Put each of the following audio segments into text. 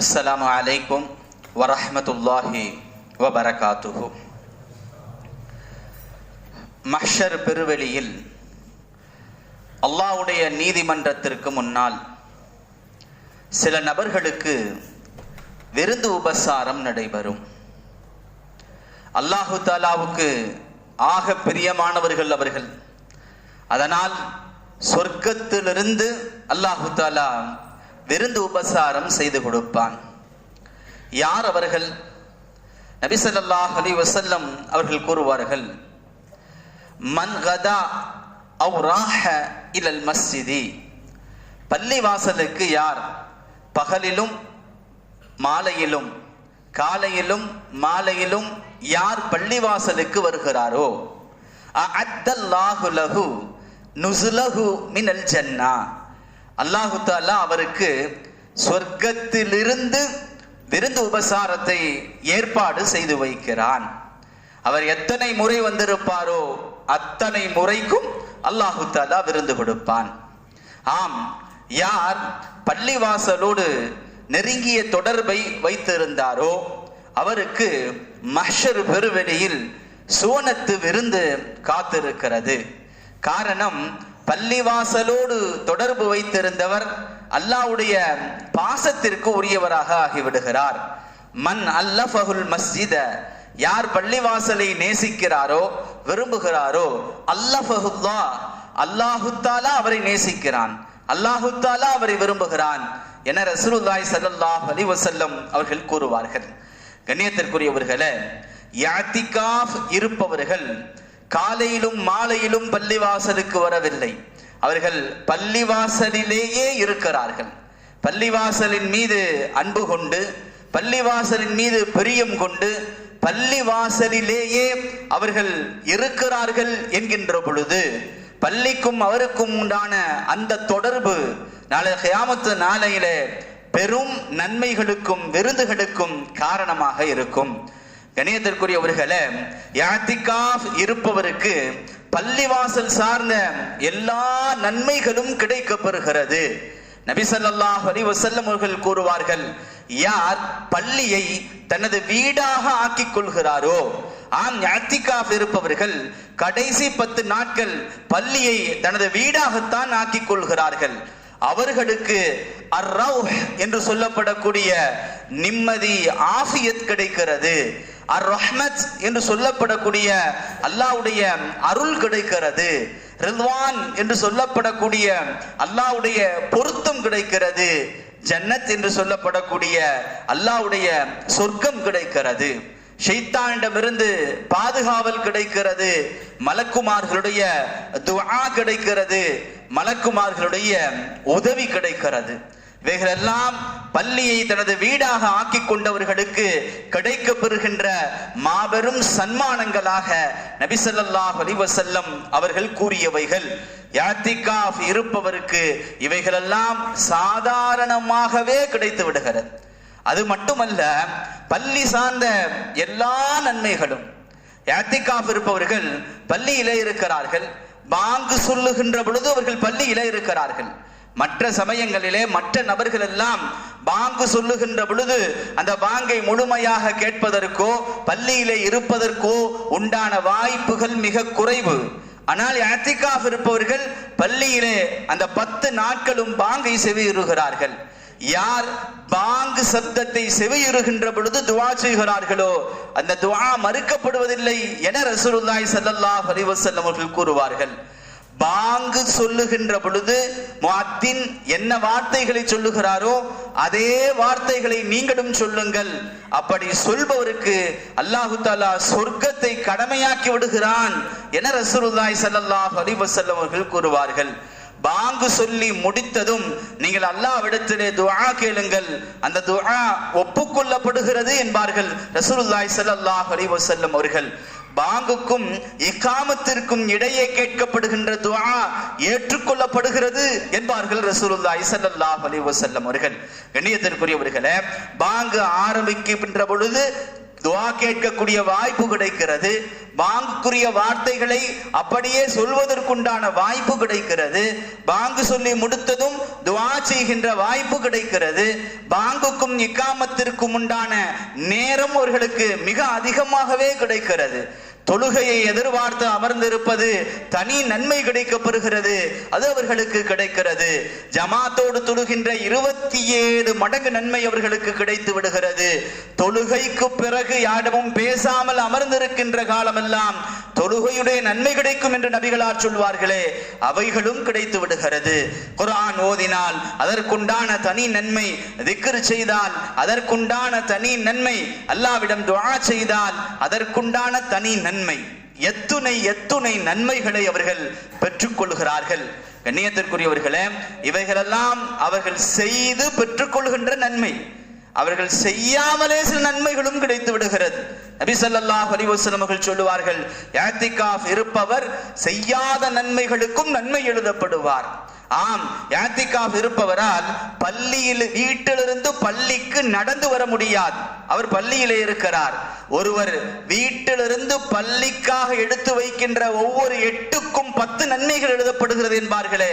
அஸ்ஸலாமு அலைக்கும் வரஹ்மத்துல்லாஹி வபரகாத்துஹு. மஹ்ஷர் பெருவெளியில் அல்லாஹ்வுடைய நீதிமன்றத்திற்கு முன்னால் சில நபர்களுக்கு விருந்து உபசாரம் நடைபெறும். அல்லாஹு தாலாவுக்கு ஆக பிரியமானவர்கள் அவர்கள். அதனால் சொர்க்கத்திலிருந்து அல்லாஹு தாலா விருந்து உபசாரம் செய்து கொடுப்பான். யார் அவர்கள்? நபி ஸல்லல்லாஹு அலைஹி வஸல்லம் அவர்கள் கூறுவார்கள், மன் கதா அவ் ராஹ இலல் மஸ்ஜிதி, பள்ளிவாசலுக்கு யார் பகலிலும் மாலையிலும் காலையிலும் மாலையிலும் யார் பள்ளிவாசலுக்கு வருகிறாரோ, அஅத்தல்லாஹு லஹு நுஸுலஹு மினல் ஜன்னா, அல்லாஹு தஆலா அவருக்கு சொர்க்கத்திலிருந்து விருந்து உபசாரத்தை ஏற்பாடு செய்து வைக்கிறான். அவர் எத்தனை முறை வந்திருப்பாரோ அத்தனை முறைக்கும் அல்லாஹு தஆலா விருந்து கொடுப்பான். ஆம், யார் பள்ளிவாசலோடு நெருங்கிய தொடர்பை வைத்திருந்தாரோ அவருக்கு மஹ்ஷர் பெருவெளியில் சுவனத்து விருந்து காத்திருக்கிறது. காரணம், பள்ளிவாசலோடு தொடர்பு வைத்திருந்தவர் அல்லாஹ்வுடைய பாசத்திற்கு உரியவராக ஆகிவிடுகிறார். மன் அல்லஃபஹுல் மஸ்ஜித, யார் பள்ளிவாசலை நேசிக்கிறாரோ விரும்புகிறாரோ, அல்லஃபஹுல்லாஹ், அல்லாஹு தஆலா அவரை நேசிக்கிறான், அல்லாஹு தஆலா அவரை விரும்புகிறான் என ரசூலுல்லாஹி ஸல்லல்லாஹு அலைஹி வஸல்லம் அவர்கள் கூறுவார்கள். கண்ணியத்திற்குரியவர்களே, இஅ்திகாஃப் இருப்பவர்கள் காலையிலும் மாலையிலும் பள்ளிவாசலுக்கு வரவில்லை. அவர்கள் பள்ளிவாசலிலேயே இருக்கிறார்கள். பள்ளிவாசலின் மீது அன்பு கொண்டு, பள்ளிவாசலின் மீது பிரியம் கொண்டு பள்ளிவாசலிலேயே அவர்கள் இருக்கிறார்கள் என்கின்ற பொழுது பள்ளிக்கும் அவருக்கும் உண்டான அந்த தொடர்பு நாளை கியாமத்து நாளையிலே பெரும் நன்மைகளுக்கும் விருந்துகளுக்கும் காரணமாக இருக்கும். கணியத்திற்குரியவர்களே, இஅ்திகாஃப் இருப்பவருக்கு பள்ளிவாசல் சார்ந்த எல்லா நன்மைகளும் கிடைக்கப்பெறுகிறது. நபி ஸல்லல்லாஹு அலைஹி வஸல்லம் அவர்கள் கூறுவார்கள், யார் பள்ளியை தனது வீடாக ஆக்கிக் கொள்கிறாரோ, ஆம், இஅ்திகாஃப் இருப்பவர்கள் கடைசி 10 நாட்கள் பள்ளியை தனது வீடாகத்தான் ஆக்கிக் கொள்கிறார்கள். அவர்களுக்கு அர்-ரௌஹ் என்று சொல்லப்படக்கூடிய நிம்மதி, ஆஃபியத் கிடைக்கிறது. அர்-ரஹ்மத் என்று சொல்லப்படக்கூடிய அல்லாஹ்வுடைய அருள் கிடைக்கிறது. ரித்வான் என்று சொல்லப்படக்கூடிய அல்லாஹ்வுடைய பொருத்தம் கிடைக்கிறது. ஜன்னத் என்று சொல்லப்படக்கூடிய அல்லாஹ்வுடைய சொர்க்கம் கிடைக்கிறது. ஷைத்தானிடமிருந்து பாதுகாவல் கிடைக்கிறது. மலக்குமார்களுடைய துஆ கிடைக்கிறது. மலக்குமார்களுடைய உதவி கிடைக்கிறது. இவைகளெல்லாம் பள்ளியை தனது வீடாக ஆக்கிக் கொண்டவர்களுக்கு கிடைக்கப்பெறுகின்ற மாபெரும் சன்மானங்களாக நபி ஸல்லல்லாஹு அலைஹி வஸல்லம் அவர்கள் கூறியவைகள். இஅ்திகாஃப் இருப்பவருக்கு இவைகளெல்லாம் சாதாரணமாகவே கிடைத்து விடுகிறது. அது மட்டுமல்ல, பள்ளி சார்ந்த எல்லா நன்மைகளும், இஅ்திகாஃப் இருப்பவர்கள் பள்ளியிலே இருக்கிறார்கள். பாங்கு சொல்லுகின்ற பொழுது அவர்கள் பள்ளியிலே இருக்கிறார்கள். மற்ற சமயங்களிலே மற்ற நபர்கள் எல்லாம் பாங்கு சொல்லுகின்ற பொழுது அந்த பாங்கை முழுமையாக கேட்பதற்கோ பள்ளியிலே இருப்பதற்கோ உண்டான வாய்ப்புகள் மிக குறைவு. ஆனால் இஅ்திகாஃப் இருப்பவர்கள் பள்ளியிலே அந்த 10 நாட்களும் பாங்கை செவியுறுகிறார்கள். யார் பாங்கு சப்தத்தை செவியுறுகின்ற பொழுது துஆ செய்கிறார்களோ அந்த துஆ மறுக்கப்படுவதில்லை என ரசூலுல்லாஹி ஸல்லல்லாஹு அலைஹி வஸல்லம் அவர்கள் கூறுவார்கள். பாங்கு சொல்லுகின்ற பொழுது முஅத்தின் என்ன வார்த்தைகளை சொல்லுகிறாரோ அதே வார்த்தைகளை நீங்களும் சொல்லுங்கள். அப்படி சொல்பவருக்கு அல்லாஹு தஆலா சொர்க்கத்தை கடமையாக்கி விடுகிறான் என ரசூலுல்லாஹி ஸல்லல்லாஹு அலைஹி வஸல்லம் அவர்கள் கூறுவார்கள். பாங்கு சொல்லி முடித்ததும் நீங்கள் அல்லாஹ்விடத்திலே துஆ கேளுங்கள், அந்த துஆ ஒப்புக்கொள்ளப்படுகிறது என்பார்கள் ரசூலுல்லாஹி ஸல்லல்லாஹு அலைஹி வஸல்லம் அவர்கள். பாங்குக்கும் இகாமத்திற்கும் இடையே கேட்கப்படுகின்ற துஆ ஏற்றுக்கொள்ளப்படுகிறது என்பார்கள் ரசூலுல்லாஹி ஸல்லல்லாஹு அலைஹி வஸல்லம் அவர்கள். கண்ணியத்திற்குரியவர்களே, பாங்கு ஆரம்பிக்கின்ற பொழுது துஆ கேட்கக்கூடிய வாய்ப்பு கிடைக்கிறது. பாங்குக்குரிய வார்த்தைகளை அப்படியே சொல்வதற்குண்டான வாய்ப்பு கிடைக்கிறது. பாங்கு சொல்லி முடித்ததும் துஆ செய்கின்ற வாய்ப்பு கிடைக்கிறது. பாங்குக்கும் இக்காமத்திற்கும் உண்டான நேரம் அவர்களுக்கு மிக அதிகமாகவே கிடைக்கிறது. தொழுகையை எதிர்பார்த்து அமர்ந்திருப்பது தனி நன்மை கிடைக்கப்படுகிறது, அது அவர்களுக்கு கிடைக்கிறது. ஜமாத்தோடு தொழுகின்ற 27 மடங்கு நன்மை அவர்களுக்கு கிடைத்து விடுகிறது. தொழுகைக்கு பிறகு யாரிடமும் பேசாமல் அமர்ந்திருக்கின்ற காலமெல்லாம் தொழுகையுடைய நன்மை கிடைக்கும் என்று நபிகளார் சொல்வார்களே, அவைகளும் கிடைத்து விடுகிறது. குர்ஆன் ஓதினால் அதற்குண்டான தனி நன்மை, திக்ர் செய்தால் அதற்குண்டான தனி நன்மை, அல்லாஹ்விடம் துஆ செய்தால் அதற்குண்டான தனி நன்மை, எத்துணை நன்மைகளை அவர்கள் பெற்றுக் கொள்கிறார்கள். கண்ணியத்திற்குரியவர்களே, இவைகளெல்லாம் அவர்கள் செய்து பெற்றுக் கொள்கின்ற நன்மை. அவர்கள் செய்யாமலே சில நன்மைகளும் கிடைத்து விடுகிறது. நபி ஸல்லல்லாஹு அலைஹி வஸல்லம் அவர்கள் சொல்லுவார்கள், இஅ்திகாஃப் இருப்பவர் செய்யாத நன்மைகளுக்கும் நன்மை எழுதப்படுவார். ஆம், இஅ்திகாஃப் இருப்பவரால் வீட்டிலிருந்து பள்ளிக்கு நடந்து வர முடியாது. அவர் பள்ளியிலே இருக்கிறார். ஒருவர் வீட்டிலிருந்து பள்ளிக்காக எடுத்து வைக்கின்ற ஒவ்வொரு 8க்கும் 10 நன்மைகள் எழுதப்படுகிறது என்பார்களே,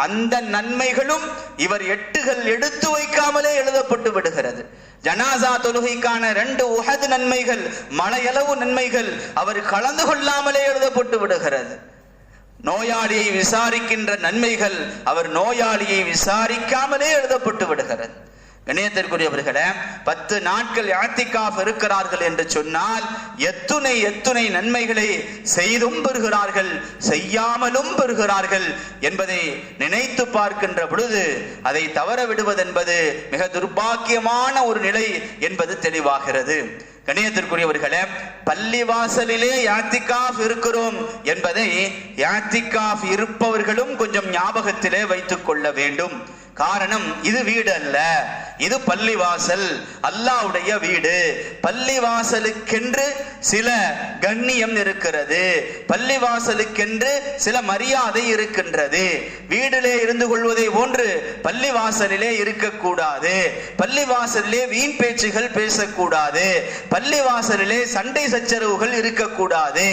அந்த நன்மைகளும் இவர் 8கள் எடுத்து வைக்காமலே எழுதப்பட்டு விடுகிறது. ஜனாசா தொழுகைக்கான 2 உஹது நன்மைகள், மலையளவு நன்மைகள் அவர் கலந்து கொள்ளாமலே எழுதப்பட்டு விடுகிறது. நோயாளியை விசாரிக்கின்ற நன்மைகள் அவர் நோயாளியை விசாரிக்காமலே எழுதப்பட்டு விடுகிறது. கண்ணியத்திற்குரியவர்களே, 10 நாட்கள் இஅ்திகாஃப் இருக்கிறார்கள் என்று சொன்னால் எத்துணை நன்மைகளை செய்தும் பெறுகிறார்கள், செய்யாமலும் பெறுகிறார்கள் என்பதை நினைத்து பார்க்கின்ற பொழுது அதை தவற விடுவதென்பது மிக துர்பாக்கியமான ஒரு நிலை என்பது தெளிவாகிறது. கண்ணியத்திற்குரியவர்களே, பள்ளிவாசலிலே இஅ்திகாஃப் இருக்கிறோம் என்பதை இஅ்திகாஃப் இருப்பவர்களும் கொஞ்சம் ஞாபகத்திலே வைத்துக் கொள்ள வேண்டும். காரணம், இது வீடு அல்ல, இது பள்ளிவாசல், அல்லாஹ்வுடைய வீடு. பள்ளிவாசலுக்கென்று சில கண்ணியம் இருக்கிறது, பள்ளிவாசலுக்கென்று சில மரியாதை இருக்கின்றது. வீட்டிலே இருந்து கொள்வதை போன்று பள்ளிவாசலிலே இருக்கக்கூடாது. பள்ளிவாசலிலே வீண் பேச்சுகள் பேசக்கூடாது. பள்ளிவாசலிலே சண்டை சச்சரவுகள் இருக்கக்கூடாது.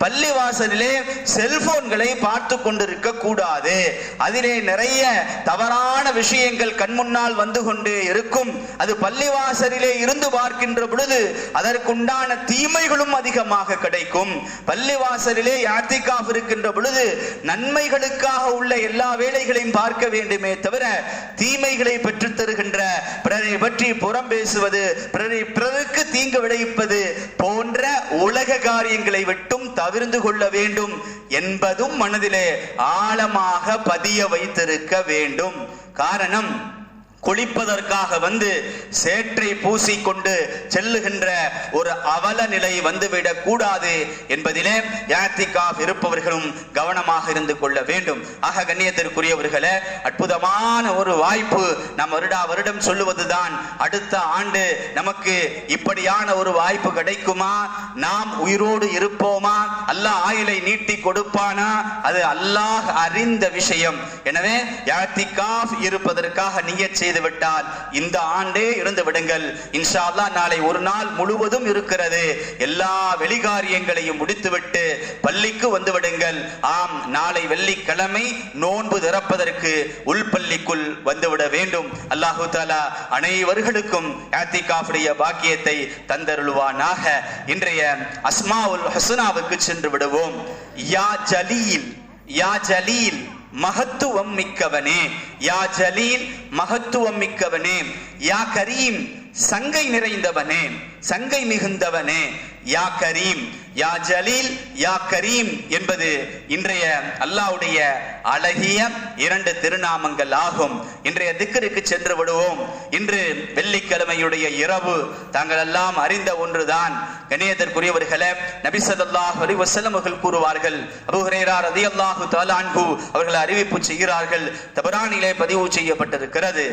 பள்ளிவாசலிலே செல்போன்களை பார்த்து கொண்டிருக்க கூடாது. அதிலே நிறைய தவறான விஷயங்கள் கண் முன்னால் வந்து கொண்டே இருக்கும். அது பள்ளிவாசலிலே இருந்து பார்க்கின்ற பொழுது அதற்குண்டான தீமைகளும் அதிகமாக கிடைக்கும். பள்ளிவாசலிலே இஅ்திகாஃப் இருக்கின்ற பொழுது நன்மைகளுக்காக உள்ள எல்லா வேலைகளையும் பார்க்க வேண்டுமே தவிர தீமைகளை பெற்றுத் தருகின்ற, பிறரை பற்றி புறம் பேசுவது, பிறருக்கு தீங்கு விளைவிப்பது போன்ற உலக காரியங்களை விட்டும் தவிர்த்து கொள்ள வேண்டும் என்பதும் மனதிலே ஆழமாக பதிய வைத்திருக்க வேண்டும். காரணம், குளிப்பதற்காக வந்து சேற்றை பூசிக்கொண்டு செல்லுகின்ற ஒரு அவல நிலை வந்துவிடக் கூடாது என்பதிலே இஅ்திகாஃப் இருப்பவர்களும் கவனமாக இருந்து கொள்ள வேண்டும். ஆக கண்ணியத்திற்குரியவர்களே, அற்புதமான ஒரு வாய்ப்பு. நாம் வருடம் சொல்லுவதுதான், அடுத்த ஆண்டு நமக்கு இப்படியான ஒரு வாய்ப்பு கிடைக்குமா, நாம் உயிரோடு இருப்போமா, அல்லாஹ் ஆயுளை நீட்டி கொடுப்பானா, அது அல்லாஹ் அறிந்த விஷயம். எனவே இஅ்திகாஃப் இருப்பதற்காக நியத் செய்து விட்டால் இந்த ஆண்டே இருந்து விடுங்கள். இன்ஷா அல்லாஹ் நாளை ஒரு நாள் முழுவதும் இருக்கிறது. எல்லா வெளிகாரியங்களையும் முடித்துவிட்டு பள்ளிக்கு வந்து விடுங்கள். ஆம், நாளை வெள்ளிக்கிழமை நோன்பு திறப்பதற்கு உள்பள்ளிக்குள் வந்துவிட வேண்டும். அல்லாஹு தஆலா அனைவர்களுக்கும் இஅ்திகாஃபுடைய பாக்கியத்தை தந்தருள்வானாக. இன்றைய அஸ்மாஉல் ஹுஸ்னாவுக்கு சென்று விடுவோம். யா ஜலீல், யா ஜலீல் மகத்துவம் மிக்கவனே, யா ஜலீல் மகத்துவம் மிக்கவனே, யா கரீம் சங்கை நிறைந்தவனே, சங்கை மிகுந்தவனே, யா கரீம், யா ஜலீல், யா கரீம் என்பது இன்றைய அல்லாஹ்வுடைய அழகிய 2 திருநாமங்கள் ஆகும். இன்றைய திக்ருக்கு சென்று விடுவோம். இன்று வெள்ளிக்கிழமையுடைய இரவு, தாங்கள் எல்லாம் அறிந்த ஒன்றுதான். கண்ணியத்திற்குரியவர்களே, நபி ஸல்லல்லாஹு அலைஹி வஸல்லம் அவர்கள் கூறுவார்கள், அபூ ஹுரைரா ரலியல்லாஹு தஆலா அன்ஹு அவர்கள் அறிவிப்பு செய்கிறார்கள், தபரானிலே பதிவு செய்யப்பட்டிருக்கிறது,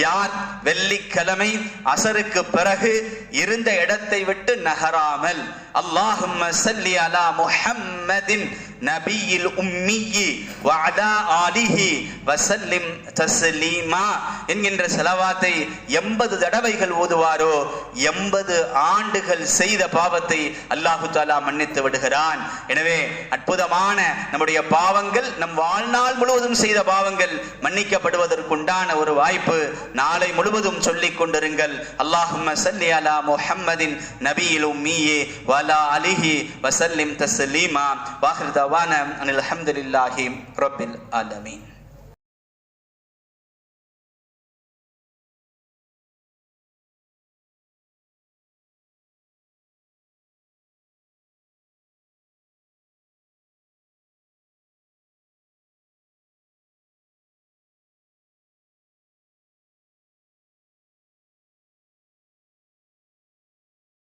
யார் வெள்ளிக்கிழமை அசருக்கு பிறகு இருந்த இடத்தை விட்டு நகராமல் அல்லாஹும்ம ஸல்லி அலா முஹம்மதின் நபியில் உம்மி வ அலா ஆலிஹி வஸல்லிம் தஸ்லீமா என்கின்ற ஸலவாத்தை 80 தடவைகள் ஓதுவாரோ 80 ஆண்டுகள் செய்த பாவத்தை அல்லாஹு தஆலா மன்னித்து விடுகிறான். எனவே அற்புதமான நம்முடைய பாவங்கள், நம் வாழ்நாள் முழுவதும் செய்த பாவங்கள் மன்னிக்கப்படுவதற்குண்டான ஒரு வாய்ப்பு நாளை முழுவதும் சொல்லிக் கொண்டிருங்கள். அல்லாஹும்ம ஸல்லி அலா முஹம்மதின் நபியில் உம்மி வ அலா ஆலிஹி வஸல்லிம் தஸ்லீமா. வாஹிர் தவானா அனில் ஹம்துலில்லாஹி ரப்பில் ஆலமீன்.